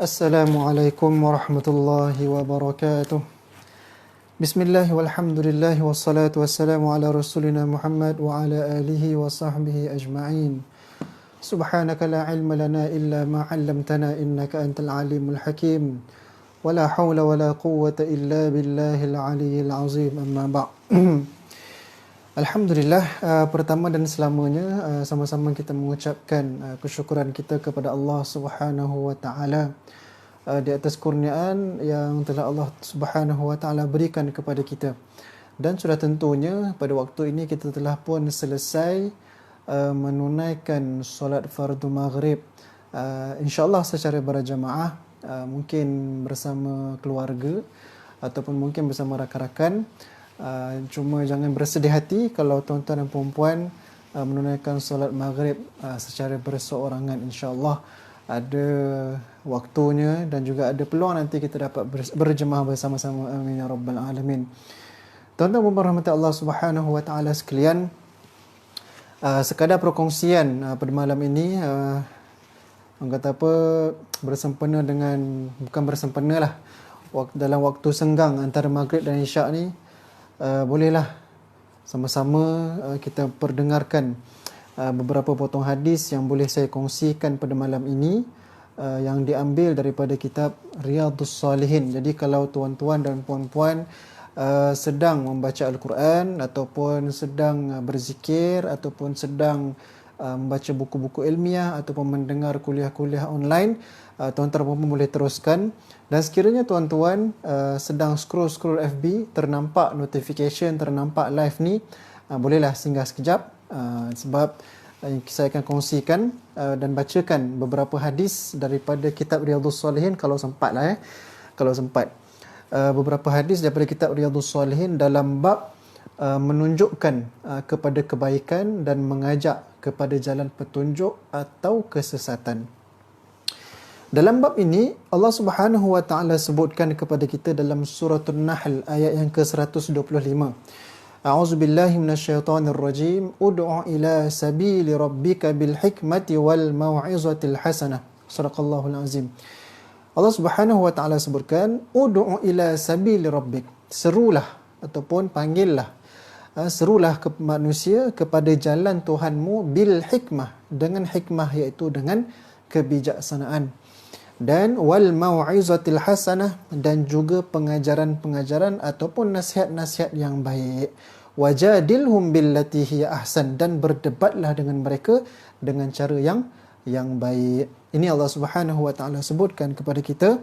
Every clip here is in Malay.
Assalamualaikum warahmatullahi wabarakatuh. Bismillah walhamdulillah wassalatu wassalamu ala rasulina Muhammad wa ala alihi wa sahbihi ajma'in. Subhanaka la ilma lana illa ma 'allamtana innaka antal alimul hakim. Wala hawla wala quwwata illa billahil aliyyil azim. Amma ba'. Alhamdulillah, pertama dan selamanya sama-sama kita mengucapkan kesyukuran kita kepada Allah Subhanahu wa taala di atas kurniaan yang telah Allah Subhanahu wa taala berikan kepada kita. Dan sudah tentunya pada waktu ini kita telah pun selesai menunaikan solat fardu maghrib, insya-Allah secara berjamaah, mungkin bersama keluarga ataupun mungkin bersama rakan-rakan. Cuma jangan bersedih hati kalau tuan-tuan dan puan-puan menunaikan solat maghrib secara berseorangan. InsyaAllah ada waktunya dan juga ada peluang nanti kita dapat berjemaah bersama-sama. Amin ya rabbal alamin. Tuan-tuan dan puan rahmat Allah Subhanahu wa taala sekalian, sekadar perkongsian pada malam ini, orang kata apa, bersempena dengan, bukan bersempena lah, dalam waktu senggang antara maghrib dan isyak ni, bolehlah sama-sama kita perdengarkan beberapa potong hadis yang boleh saya kongsikan pada malam ini, yang diambil daripada kitab Riyadhus Salihin. Jadi kalau tuan-tuan dan puan-puan sedang membaca Al-Quran ataupun sedang berzikir ataupun sedang membaca buku-buku ilmiah ataupun mendengar kuliah-kuliah online, tuan-tuan pun boleh teruskan. Dan sekiranya tuan-tuan sedang scroll FB, ternampak notification, ternampak live ni, bolehlah singgah sekejap, sebab saya akan kongsikan dan bacakan beberapa hadis daripada kitab Riyadhus Salihin kalau sempat lah, kalau sempat. Beberapa hadis daripada kitab Riyadhus Salihin dalam bab menunjukkan kepada kebaikan dan mengajak kepada jalan petunjuk atau kesesatan. Dalam bab ini Allah Subhanahu wa taala sebutkan kepada kita dalam surah An-Nahl ayat yang ke-125. A'udzubillahi minasyaitonir rajim. Ud'u ila sabili rabbika bil hikmati wal mau'izatil hasanah. Shadaqallahul azim. Allah Subhanahu wa taala sebutkan, ud'u ila sabili rabbik. Serulah ataupun panggillah, serulah ke manusia kepada jalan Tuhanmu bil hikmah, dengan hikmah iaitu dengan kebijaksanaan, dan wal mau'izatil hasanah, dan juga pengajaran-pengajaran ataupun nasihat-nasihat yang baik. Wajadilhum billati hiya ahsan, dan berdebatlah dengan mereka dengan cara yang baik. Ini Allah Subhanahu wa taala sebutkan kepada kita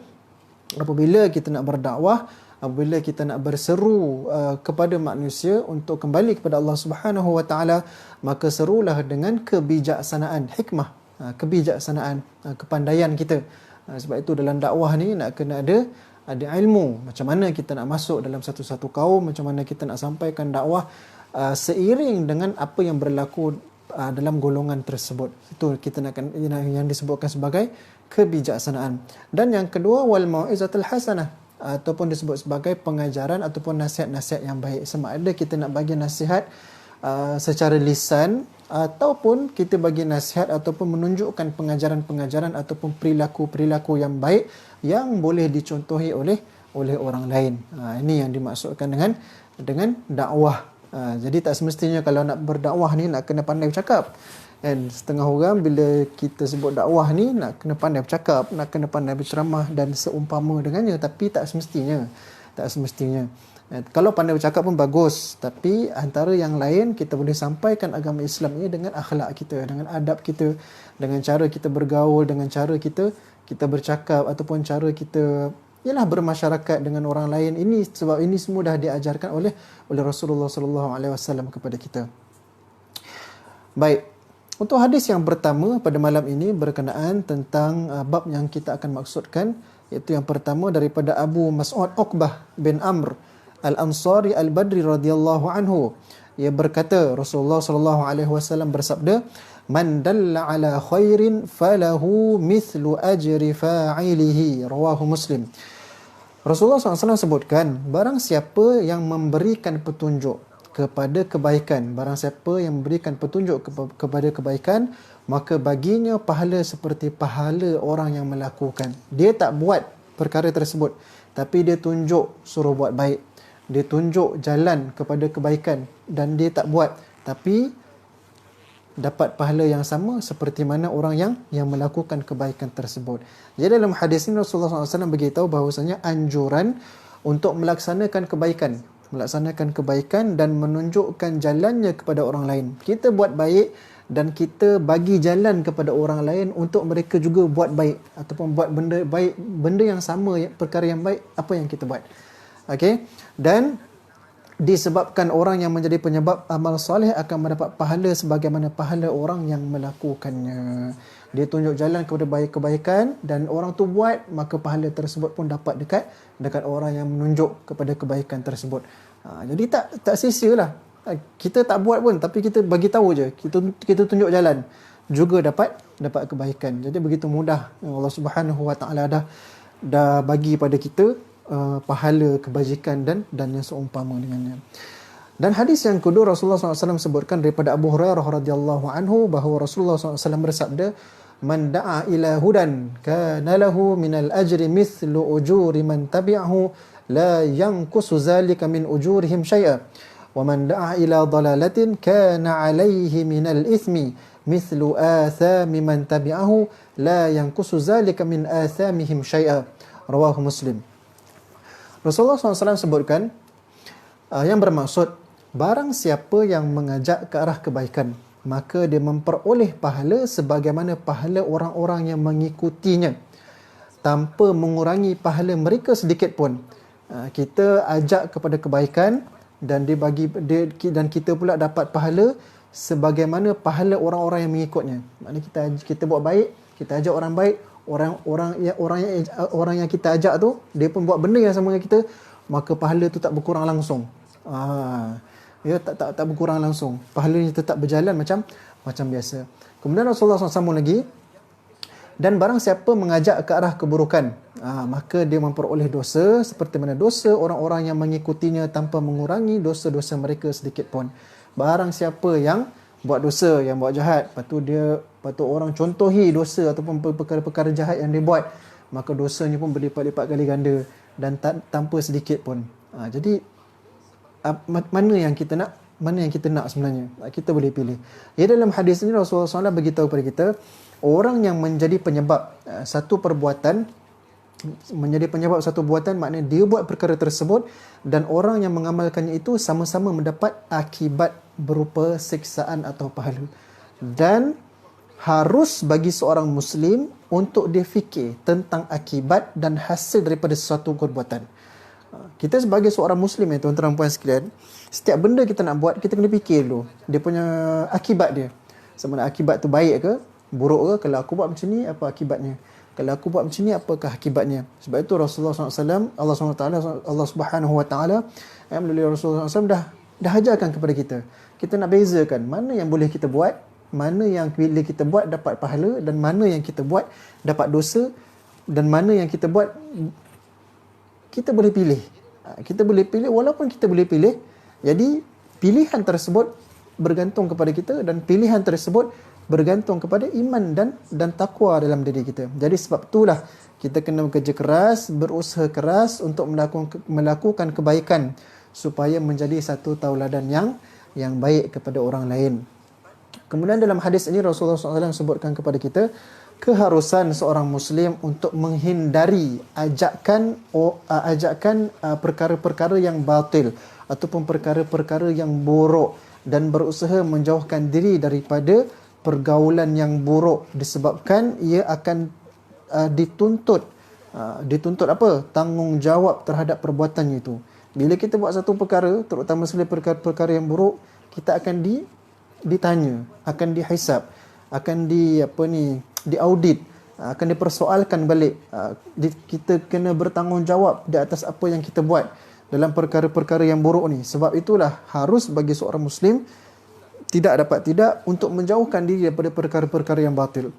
apabila kita nak berdakwah, apabila kita nak berseru kepada manusia untuk kembali kepada Allah Subhanahu wa taala, maka serulah dengan kebijaksanaan, hikmah, kebijaksanaan, kepandaian kita. Sebab itu dalam dakwah ni nak kena ada ilmu, macam mana kita nak masuk dalam satu-satu kaum, macam mana kita nak sampaikan dakwah seiring dengan apa yang berlaku dalam golongan tersebut. Itu kita nak yang disebutkan sebagai kebijaksanaan. Dan yang kedua, wal mau'izatul hasanah, ataupun disebut sebagai pengajaran ataupun nasihat-nasihat yang baik. Sama ada kita nak bagi nasihat secara lisan, ataupun kita bagi nasihat ataupun menunjukkan pengajaran-pengajaran ataupun perilaku-perilaku yang baik yang boleh dicontohi oleh orang lain. Ini yang dimaksudkan dengan dakwah. Jadi tak semestinya kalau nak berdakwah ni nak kena pandai bercakap. Dan setengah orang bila kita sebut dakwah ni nak kena pandai bercakap, nak kena pandai berceramah dan seumpama dengannya, tapi tak semestinya. Kalau pandai bercakap pun bagus, tapi antara yang lain kita boleh sampaikan agama Islam ini dengan akhlak kita, dengan adab kita, dengan cara kita bergaul, dengan cara kita bercakap ataupun cara kita bermasyarakat dengan orang lain. Ini sebab ini semua dah diajarkan oleh Rasulullah sallallahu alaihi wasallam kepada kita. Baik. Untuk hadis yang pertama pada malam ini berkenaan tentang bab yang kita akan maksudkan, iaitu yang pertama daripada Abu Mas'ud Uqbah bin Amr Al-Ansari Al-Badri radhiyallahu anhu. Ia berkata, Rasulullah sallallahu alaihi wasallam bersabda, "Man dalla ala khairin falahu mithlu ajri fa'ilihi." Rawahu Muslim. Rasulullah SAW sebutkan, barang siapa yang memberikan petunjuk kepada kebaikan, barang siapa yang memberikan petunjuk kepada kebaikan, maka baginya pahala seperti pahala orang yang melakukan. Dia tak buat perkara tersebut, tapi dia tunjuk suruh buat baik. Dia tunjuk jalan kepada kebaikan dan dia tak buat, tapi dapat pahala yang sama seperti mana orang yang melakukan kebaikan tersebut. Jadi dalam hadis ini Rasulullah SAW beritahu bahawasanya anjuran untuk melaksanakan kebaikan dan menunjukkan jalannya kepada orang lain. Kita buat baik dan kita bagi jalan kepada orang lain untuk mereka juga buat baik ataupun buat benda baik, benda yang sama, perkara yang baik apa yang kita buat. Okey, dan disebabkan orang yang menjadi penyebab amal soleh akan mendapat pahala sebagaimana pahala orang yang melakukannya. Dia tunjuk jalan kepada baik kebaikan dan orang tu buat, maka pahala tersebut pun dapat dekat orang yang menunjuk kepada kebaikan tersebut. Jadi tak sia-sialah. Kita tak buat pun, tapi kita bagi tahu je, kita tunjuk jalan, juga dapat kebaikan. Jadi begitu mudah Allah Subhanahu Wa Taala dah bagi pada kita pahala kebajikan dan yang seumpama dengannya. Dan hadis yang kedua Rasulullah SAW sebutkan daripada Abu Hurairah radhiyallahu anhu bahawa Rasulullah SAW bersabda, "Man da'a ila hudan kana lahu minal ajri mithlu ujuri man tabi'ahu la yanqusu zalika min ujurihim syai'a wa man da'a ila dalalatin kana 'alayhi minal ithmi mithlu athami man tabi'ahu la yanqusu zalika min athamihim syai'a." Rawahu Muslim. Rasulullah SAW sebutkan yang bermaksud, barang siapa yang mengajak ke arah kebaikan, maka dia memperoleh pahala sebagaimana pahala orang-orang yang mengikutinya, tanpa mengurangi pahala mereka sedikit pun. Kita ajak kepada kebaikan dan dan kita pula dapat pahala sebagaimana pahala orang-orang yang mengikutnya. Maknanya kita buat baik, kita ajak orang baik, orang yang kita ajak tu dia pun buat benda yang sama dengan kita, maka pahala tu tak berkurang langsung. Tak berkurang langsung. Pahalanya tetap berjalan macam biasa. Kemudian Rasulullah SAW sambung lagi, dan barang siapa mengajak ke arah keburukan, maka dia memperoleh dosa seperti mana dosa orang-orang yang mengikutinya tanpa mengurangi dosa-dosa mereka sedikit pun. Barang siapa yang buat dosa, yang buat jahat, lepas tu orang contohi dosa ataupun perkara-perkara jahat yang dia buat, maka dosanya pun berlipat-lipat kali ganda dan tanpa sedikit pun. Jadi mana yang kita nak sebenarnya, kita boleh pilih. Ya, dalam hadis ini Rasulullah SAW beritahu kepada kita, orang yang menjadi penyebab satu perbuatan, maknanya dia buat perkara tersebut dan orang yang mengamalkannya itu sama-sama mendapat akibat berupa siksaan atau pahala. Dan harus bagi seorang Muslim untuk dia fikir tentang akibat dan hasil daripada sesuatu perbuatan. Kita sebagai seorang Muslim, tuan-tuan dan puan sekalian, setiap benda kita nak buat, kita kena fikir dulu dia punya akibat dia. Sama ada akibat tu baik ke, buruk ke. Kalau aku buat macam ni, apa akibatnya? Kalau aku buat macam ni, apakah akibatnya? Sebab itu Rasulullah SAW, Allah Subhanahu Wa Taala melalui Rasulullah SAW dah ajarkan kepada kita. Kita nak bezakan mana yang boleh kita buat, mana yang bila kita buat dapat pahala, dan mana yang kita buat dapat dosa, dan mana yang kita buat kita boleh pilih. Kita boleh pilih, walaupun kita boleh pilih, jadi pilihan tersebut bergantung kepada kita, dan pilihan tersebut bergantung kepada iman dan takwa dalam diri kita. Jadi sebab itulah kita kena bekerja keras, berusaha keras untuk melakukan kebaikan supaya menjadi satu tauladan yang baik kepada orang lain. Kemudian dalam hadis ini Rasulullah SAW sebutkan kepada kita keharusan seorang Muslim untuk menghindari ajakan perkara-perkara yang batil ataupun perkara-perkara yang buruk, dan berusaha menjauhkan diri daripada pergaulan yang buruk, disebabkan ia akan dituntut apa? Tanggungjawab terhadap perbuatannya itu. Bila kita buat satu perkara, terutama sekali perkara-perkara yang buruk, kita akan ditanya, akan dihisab, akan diaudit, akan dipersoalkan balik. Kita kena bertanggungjawab di atas apa yang kita buat dalam perkara-perkara yang buruk ni. Sebab itulah harus bagi seorang Muslim tidak untuk menjauhkan diri daripada perkara-perkara yang batil,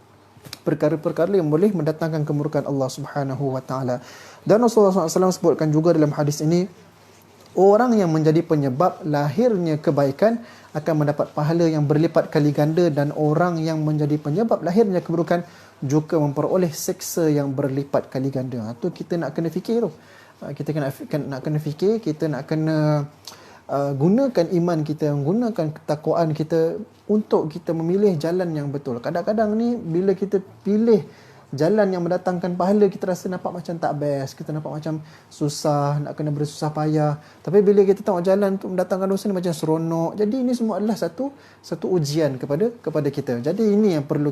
perkara-perkara yang boleh mendatangkan kemurkaan Allah Subhanahu Wa Taala. Dan Rasulullah SAW sebutkan juga dalam hadis ini, Orang yang menjadi penyebab lahirnya kebaikan akan mendapat pahala yang berlipat kali ganda, dan orang yang menjadi penyebab lahirnya keburukan juga memperoleh seksa yang berlipat kali ganda. Itu kita nak kena fikir tu. Kita nak kena fikir, kita nak kena gunakan iman kita, gunakan ketakwaan kita untuk kita memilih jalan yang betul. Kadang-kadang ni bila kita pilih jalan yang mendatangkan pahala, kita rasa nampak macam tak best, kita nampak macam susah, nak kena bersusah payah. Tapi bila kita tengok jalan untuk mendatangkan dosa ni macam seronok. Jadi ini semua adalah satu ujian kepada kita. Jadi ini yang perlu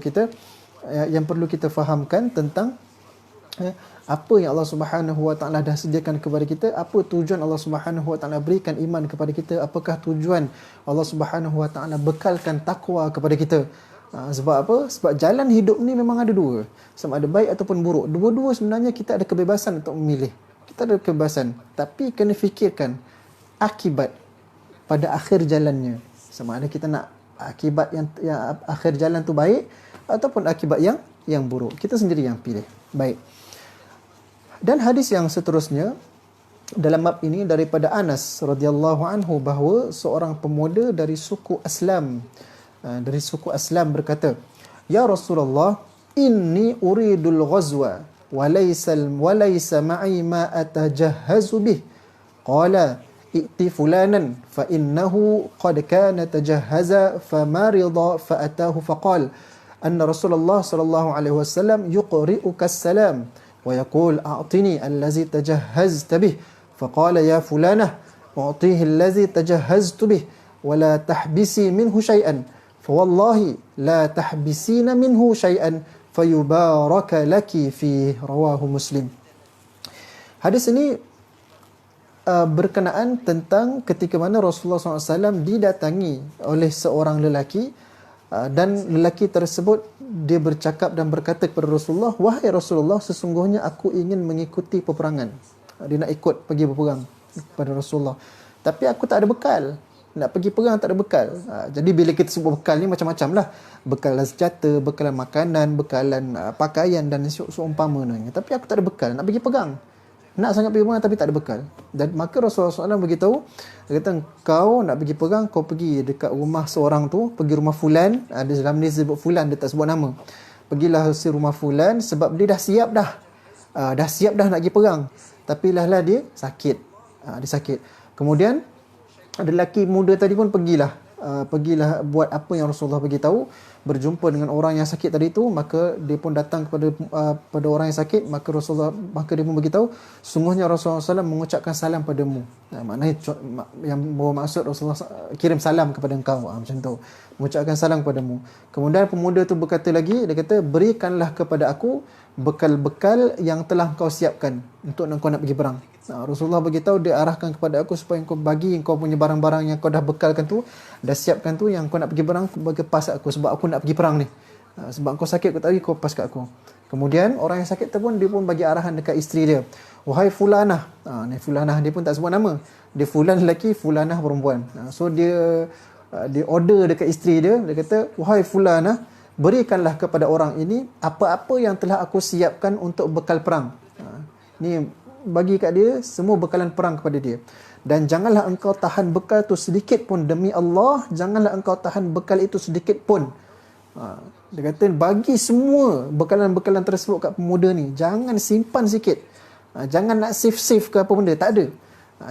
kita fahamkan tentang apa yang Allah Subhanahu Wa Taala dah sediakan kepada kita, apa tujuan Allah Subhanahu Wa Taala berikan iman kepada kita, apakah tujuan Allah Subhanahu Wa Taala bekalkan takwa kepada kita. Sebab apa? Sebab jalan hidup ni memang ada dua, sama ada baik ataupun buruk. Dua-dua sebenarnya kita ada kebebasan untuk memilih. Kita ada kebebasan, tapi kena fikirkan akibat pada akhir jalannya. Sama ada kita nak akibat yang akhir jalan tu baik ataupun akibat yang buruk. Kita sendiri yang pilih. Baik. Dan hadis yang seterusnya dalam bab ini daripada Anas radhiyallahu anhu bahawa seorang pemuda dari suku Aslam berkata, "Ya Rasulullah, inni uridul ghazwa wa laysa ma'i ma atajahhazu bih." Qala, "I'ti fulanan fa innahu qad kana tajahhaza famarida fa atahu faqala anna Rasulullah sallallahu alaihi wasallam yuqri'uka as-salam wa yaqul a'tini allazi tajahhazta bih." Faqala, "Ya fulanah, u'tihi allazi tajahhaztu bih wa la tahbisi minhu shay'an. Fawallahi la tahbisina minhu shay'an fayubaraka laki fi." Rawahu Muslim. Hadis ini berkenaan tentang ketika mana Rasulullah SAW didatangi oleh seorang lelaki, dan lelaki tersebut dia bercakap dan berkata kepada Rasulullah, "Wahai Rasulullah, sesungguhnya aku ingin mengikuti peperangan." Dia nak ikut pergi berperang kepada Rasulullah, tapi aku tak ada bekal. Nak pergi perang tak ada bekal. Jadi bila kita sebut bekal ni macam-macam lah. Bekalan senjata, bekalan makanan, bekalan pakaian dan seumpamanya. Tapi aku tak ada bekal. Nak pergi perang. Nak sangat pergi perang tapi tak ada bekal. Dan maka Rasulullah SAW beritahu, dia kata, kau nak pergi perang, kau pergi dekat rumah seorang tu, pergi rumah fulan. Dia dalam ni sebut fulan, dia tak sebut nama. Pergilah si rumah fulan sebab dia dah siap dah. Dah siap dah nak pergi perang. Tapi lah dia sakit. Dia sakit. Kemudian lelaki muda tadi pun pergilah buat apa yang Rasulullah beritahu, berjumpa dengan orang yang sakit tadi tu. Maka dia pun datang pada orang yang sakit, maka dia pun beritahu, sungguhnya Rasulullah SAW mengucapkan salam padamu. Maknanya yang bermaksud Rasulullah kirim salam kepada engkau, macam tu, mengucapkan salam padamu. Kemudian pemuda tu berkata lagi, dia kata, berikanlah kepada aku bekal-bekal yang telah kau siapkan untuk kau nak pergi perang. Rasulullah beritahu, dia arahkan kepada aku supaya kau bagi kau punya barang-barang yang kau dah bekalkan tu, dah siapkan tu, yang kau nak pergi perang, bagi pas aku, sebab aku nak pergi perang ni. Sebab kau sakit, kau tak pergi, kau pas kat aku. Kemudian orang yang sakit tu pun, dia pun bagi arahan dekat isteri dia, wahai fulanah. Ni fulanah, dia pun tak sebut nama. Dia fulan lelaki, fulanah perempuan. So dia order dekat isteri dia, dia kata, wahai fulanah, berikanlah kepada orang ini apa-apa yang telah aku siapkan untuk bekal perang. Ni bagi kat dia semua bekalan perang kepada dia. Dan janganlah engkau tahan bekal tu sedikit pun, demi Allah, janganlah engkau tahan bekal itu sedikit pun. Dia kata bagi semua bekalan-bekalan tersebut kat pemuda ni. Jangan simpan sikit. Jangan nak save ke apa benda, tak ada.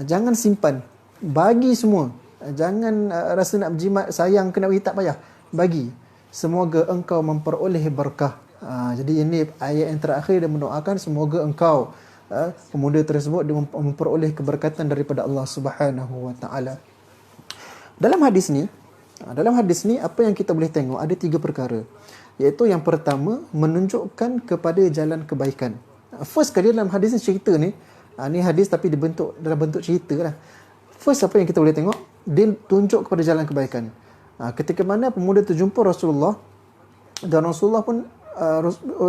Jangan simpan, bagi semua. Jangan rasa nak berjimat, sayang kena bagi, tak payah, bagi. Semoga engkau memperoleh berkah. Jadi ini ayat yang terakhir, dia mendoakan semoga engkau, pemuda tersebut, dia memperoleh keberkatan daripada Allah Subhanahu Wa Taala. Dalam hadis ni apa yang kita boleh tengok, ada 3 perkara. Iaitu yang pertama, menunjukkan kepada jalan kebaikan. First kali dalam hadis ni cerita ni, ni hadis tapi dalam bentuk cerita lah. First apa yang kita boleh tengok, dia tunjuk kepada jalan kebaikan. Ketika mana pemuda tu jumpa Rasulullah, dan Rasulullah pun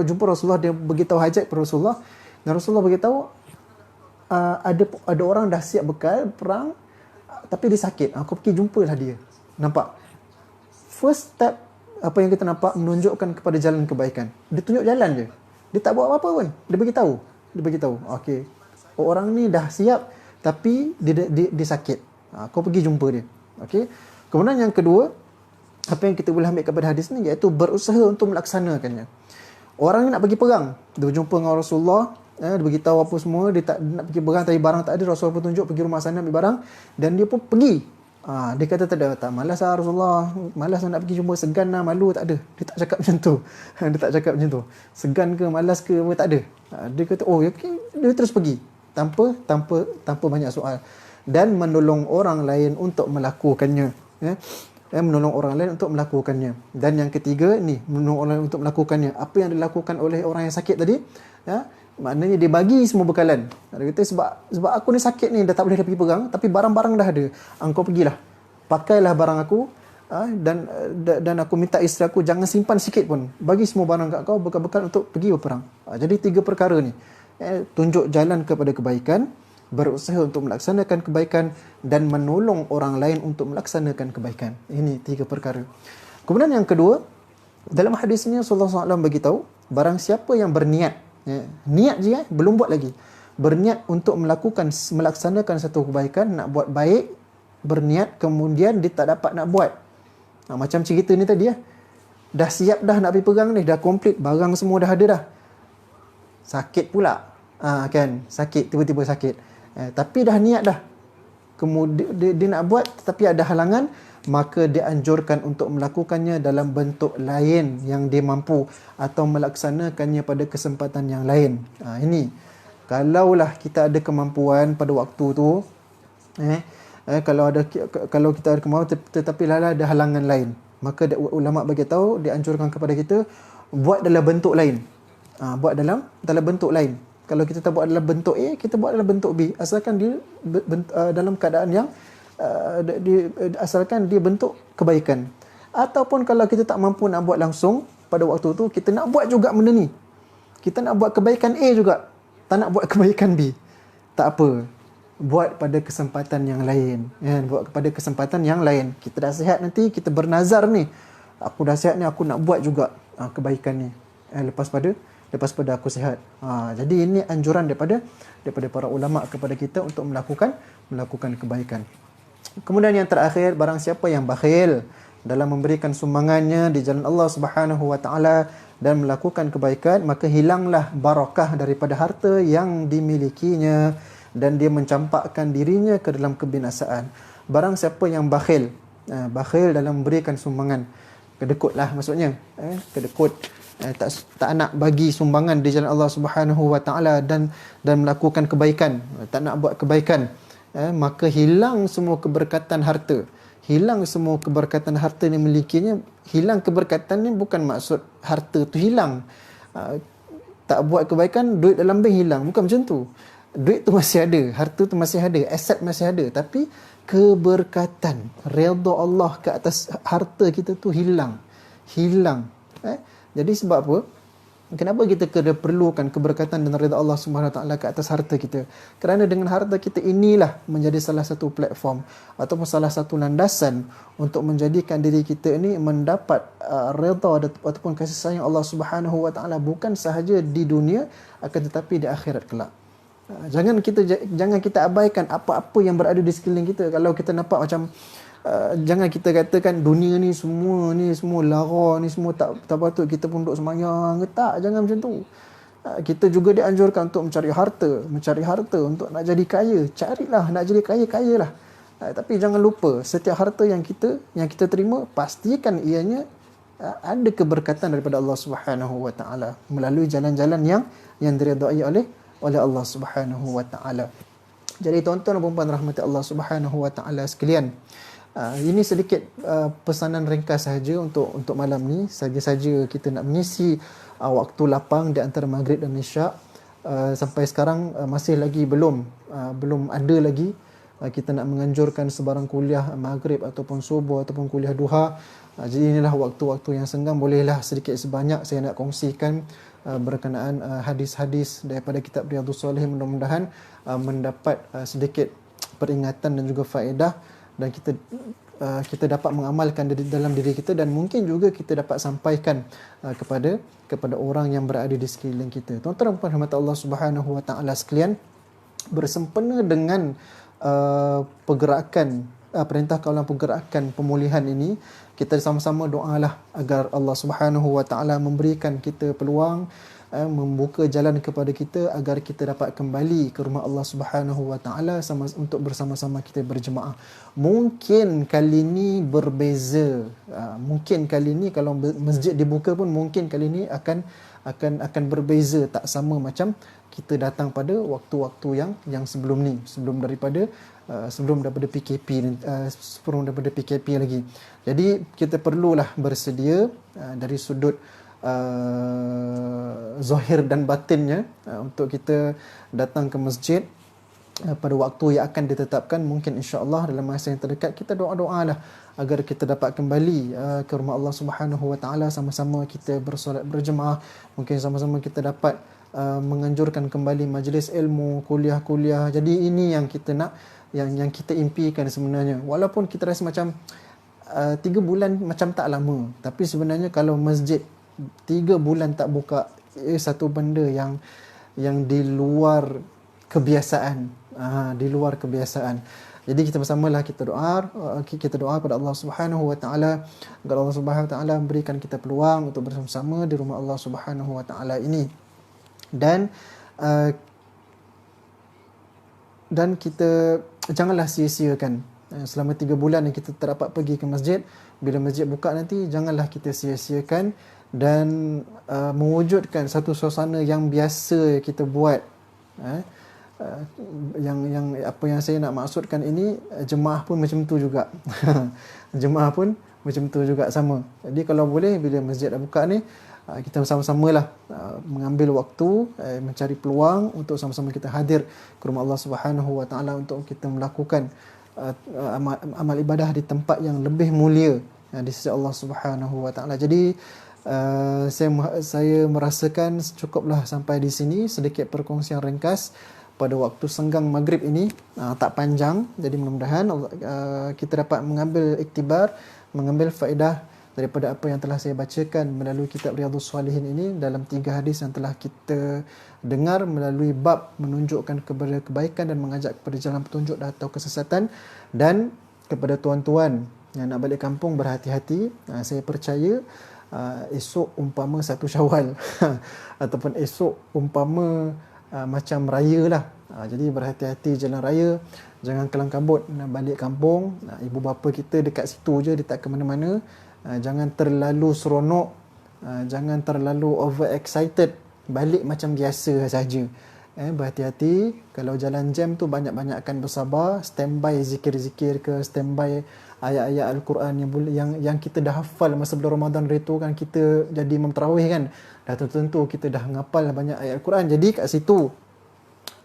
jumpa Rasulullah, dia beritahu hajat kepada Rasulullah. Dan Rasulullah beritahu, ada orang dah siap bekal perang, tapi dia sakit. Kau pergi jumpalah dia. Nampak? First step, apa yang kita nampak, menunjukkan kepada jalan kebaikan. Dia tunjuk jalan je. Dia tak buat apa-apa pun. Dia beritahu. Okey, orang ni dah siap, tapi dia sakit. Kau pergi jumpa dia. Okey. Kemudian yang kedua, apa yang kita boleh ambil kepada hadis ni, iaitu berusaha untuk melaksanakannya. Orang ni nak pergi perang, dia berjumpa dengan Rasulullah, dia beritahu apa semua, dia nak pergi perang tapi barang tak ada. Rasulullah pun tunjuk pergi rumah sana ambil barang, dan dia pun pergi. Dia kata tak malas lah Rasulullah, malas nak pergi jumpa, segan lah, malu, tak ada. Dia tak cakap macam tu. Dia tak cakap macam tu. Segan ke, malas ke, tak ada. Dia kata, dia terus pergi. Tanpa banyak soal. Dan menolong orang lain untuk melakukannya. Menolong orang lain untuk melakukannya. Dan yang ketiga ni, menolong orang lain untuk melakukannya. Apa yang dilakukan oleh orang yang sakit tadi, maknanya dia bagi semua bekalan. Dia kata sebab aku ni sakit ni, dah tak boleh pergi perang, tapi barang-barang dah ada. Engkau pergilah, pakailah barang aku, dan aku minta isteri aku jangan simpan sikit pun, bagi semua barang kat kau, bekal-bekal untuk pergi berperang. Jadi 3 perkara ni, tunjuk jalan kepada kebaikan, berusaha untuk melaksanakan kebaikan, dan menolong orang lain untuk melaksanakan kebaikan. Ini 3 perkara. Kemudian yang kedua, dalam hadisnya Rasulullah SAW beritahu, barang siapa yang berniat, niat je, belum buat lagi, berniat untuk melaksanakan satu kebaikan, nak buat baik, berniat, kemudian dia tak dapat nak buat. Macam cerita ni tadi, dah siap dah nak pergi perang ni, dah komplit, barang semua dah ada dah, sakit pula, kan, sakit, tiba-tiba sakit. Tapi dah niat dah, kemudian dia nak buat tapi ada halangan, maka dianjurkan untuk melakukannya dalam bentuk lain yang dia mampu, atau melaksanakannya pada kesempatan yang lain. Ini kalaulah kita ada kemampuan pada waktu tu, kalau kita ada kemampuan tetapi ada halangan lain, maka ulama bagi tahu, dianjurkan kepada kita buat dalam bentuk lain. Buat dalam bentuk lain. Kalau kita tak buat dalam bentuk A, kita buat dalam bentuk B, asalkan dia dalam keadaan yang asalkan dia bentuk kebaikan. Ataupun kalau kita tak mampu nak buat langsung pada waktu tu, kita nak buat juga benda ni, kita nak buat kebaikan A juga, tak nak buat kebaikan B, tak apa, buat pada kesempatan yang lain, buat pada kesempatan yang lain. Kita dah sihat nanti, kita bernazar ni, aku dah sihat ni, aku nak buat juga kebaikan ni lepas pada aku sihat. Jadi ini anjuran daripada para ulama kepada kita untuk melakukan kebaikan. Kemudian yang terakhir, barang siapa yang bakhil dalam memberikan sumbangannya di jalan Allah Subhanahu wa taala dan melakukan kebaikan, maka hilanglah barakah daripada harta yang dimilikinya, dan dia mencampakkan dirinya ke dalam kebinasaan. Barang siapa yang bakhil dalam memberikan sumbangan, kedekutlah maksudnya, kedekut, tak nak bagi sumbangan di jalan Allah Subhanahu wa taala dan melakukan kebaikan, tak nak buat kebaikan, maka hilang semua keberkatan harta. Hilang semua keberkatan harta yang milikinya. Hilang keberkatan ni bukan maksud harta tu hilang. Tak buat kebaikan, duit dalam bank hilang, bukan macam tu. Duit tu masih ada, harta tu masih ada, aset masih ada, tapi keberkatan, redha Allah ke atas harta kita tu hilang. Jadi sebab apa? Kenapa kita kena perlukan keberkatan dan redha Allah Subhanahu Wa Taala ke atas harta kita? Kerana dengan harta kita inilah menjadi salah satu platform ataupun salah satu landasan untuk menjadikan diri kita ini mendapat redha ataupun kasih sayang Allah Subhanahu Wa Taala, bukan sahaja di dunia akan tetapi di akhirat kelak. Jangan kita abaikan apa-apa yang berada di sekeliling kita. Kalau kita nampak macam jangan kita katakan dunia ni semua lara, ni semua tak patut kita pun duduk semayang. Tak, jangan macam tu. Kita juga dianjurkan untuk mencari harta untuk nak jadi kaya. Carilah, nak jadi kaya lah. Tapi jangan lupa, setiap harta yang kita terima, pastikan ianya ada keberkatan daripada Allah Subhanahu Wa Taala melalui jalan-jalan yang diredai oleh Allah Subhanahu Wa Taala. Jadi tuan-tuan dan puan-puan rahmati Allah Subhanahu Wa Taala sekalian, ini sedikit pesanan ringkas sahaja untuk malam ni. Saja-saja kita nak mengisi waktu lapang di antara maghrib dan isyak. Sampai sekarang masih lagi belum ada lagi. Kita nak menganjurkan sebarang kuliah maghrib ataupun subuh ataupun kuliah duha. Jadi inilah waktu-waktu yang senggang, bolehlah sedikit sebanyak saya nak kongsikan berkenaan hadis-hadis daripada kitab Riyadhus Shalihin. Mudah-mudahan mendapat sedikit peringatan dan juga faedah, dan kita dapat mengamalkan dalam diri kita, dan mungkin juga kita dapat sampaikan kepada orang yang berada di sekeliling kita. Tuan-tuan dan puan-puan rahmat Allah Subhanahu Wa Taala sekalian, bersempena dengan pergerakan perintah kawalan pergerakan pemulihan ini, kita sama-sama doalah agar Allah Subhanahu Wa Taala memberikan kita peluang, membuka jalan kepada kita agar kita dapat kembali ke rumah Allah Subhanahu Wa Taala untuk bersama-sama kita berjemaah. Mungkin kali ini berbeza. Mungkin kali ini kalau masjid dibuka pun mungkin kali ini akan berbeza, tak sama macam kita datang pada waktu-waktu yang sebelum ni, sebelum daripada PKP lagi. Jadi kita perlulah bersedia dari sudut zahir dan batinnya untuk kita datang ke masjid pada waktu yang akan ditetapkan. Mungkin insya-Allah dalam masa yang terdekat kita doa-doalah agar kita dapat kembali ke rumah Allah Subhanahu Wa Taala, sama-sama kita bersolat berjemaah. Mungkin sama-sama kita dapat menganjurkan kembali majlis ilmu, kuliah-kuliah. Jadi ini yang kita nak, yang kita impikan sebenarnya. Walaupun kita rasa macam 3 bulan macam tak lama, tapi sebenarnya kalau masjid 3 bulan tak buka, satu benda yang di luar kebiasaan. Di luar kebiasaan. Jadi kita bersamalah kita doa kepada Allah Subhanahu Wa Taala agar Allah Subhanahu Wa Taala memberikan kita peluang untuk bersama-sama di rumah Allah Subhanahu Wa Taala ini. Dan kita janganlah sia-siakan selama 3 bulan yang kita tak dapat pergi ke masjid. Bila masjid buka nanti, janganlah kita sia-siakan dan mewujudkan satu suasana yang biasa kita buat. Yang apa yang saya nak maksudkan ini, jemaah pun macam tu juga. Jemaah pun macam tu juga sama. Jadi kalau boleh bila masjid dah buka ni, kita bersama-samalah mengambil waktu, mencari peluang untuk sama-sama kita hadir ke rumah Allah Subhanahu Wa Taala untuk kita melakukan amal ibadah di tempat yang lebih mulia di sisi Allah Subhanahu Wa Taala. Jadi saya merasakan cukuplah sampai di sini sedikit perkongsian ringkas pada waktu senggang maghrib ini, tak panjang. Jadi mudah-mudahan kita dapat mengambil iktibar, mengambil faedah daripada apa yang telah saya bacakan melalui kitab Riyadhus Salihin ini dalam 3 hadis yang telah kita dengar melalui bab menunjukkan kepada kebaikan dan mengajak kepada jalan petunjuk atau kesesatan. Dan kepada tuan-tuan yang nak balik kampung, berhati-hati. Saya percaya esok umpama 1 Syawal ataupun esok umpama macam raya lah. Jadi berhati-hati jalan raya, jangan kelang kabut nak balik kampung. Ibu bapa kita dekat situ je, dia tak ke mana-mana. Jangan terlalu seronok, jangan terlalu over excited, balik macam biasa saja. Berhati-hati. Kalau jalan jam tu, banyak-banyakkan bersabar, standby zikir-zikir ke, standby ayat-ayat Al-Quran yang kita dah hafal masa bulan Ramadan itu kan, kita jadi imam tarawih kan, dah tentu kita dah ngapal banyak ayat Al-Quran. Jadi kat situ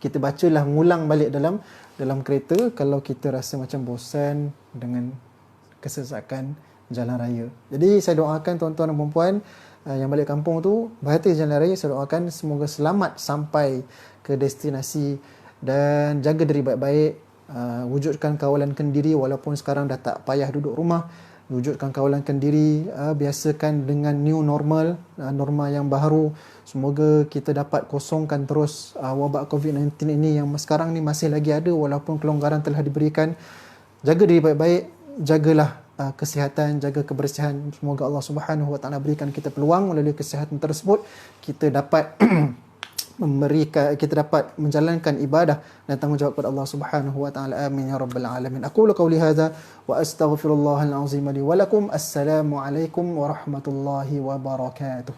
kita bacalah, ngulang balik dalam kereta kalau kita rasa macam bosan dengan kesesakan jalan raya. Jadi saya doakan tuan-tuan dan puan-puan yang balik kampung tu berhati jalan raya. Saya doakan semoga selamat sampai ke destinasi dan jaga diri baik-baik. Wujudkan kawalan kendiri walaupun sekarang dah tak payah duduk rumah. Wujudkan kawalan kendiri, biasakan dengan new normal, norma yang baru. Semoga kita dapat kosongkan terus wabak COVID-19 ini yang sekarang ni masih lagi ada walaupun kelonggaran telah diberikan. Jaga diri baik-baik, jagalah kesihatan, jaga kebersihan. Semoga Allah Subhanahu Wa Taala berikan kita peluang melalui kesihatan tersebut kita dapat kita dapat menjalankan ibadah dan tanggungjawab kepada Allah Subhanahu Wa Taala. Amin ya rabbal alamin. Aqulu qawli hadza wa astaghfirullahal azim li wa lakum. Assalamu alaikum warahmatullahi wabarakatuh.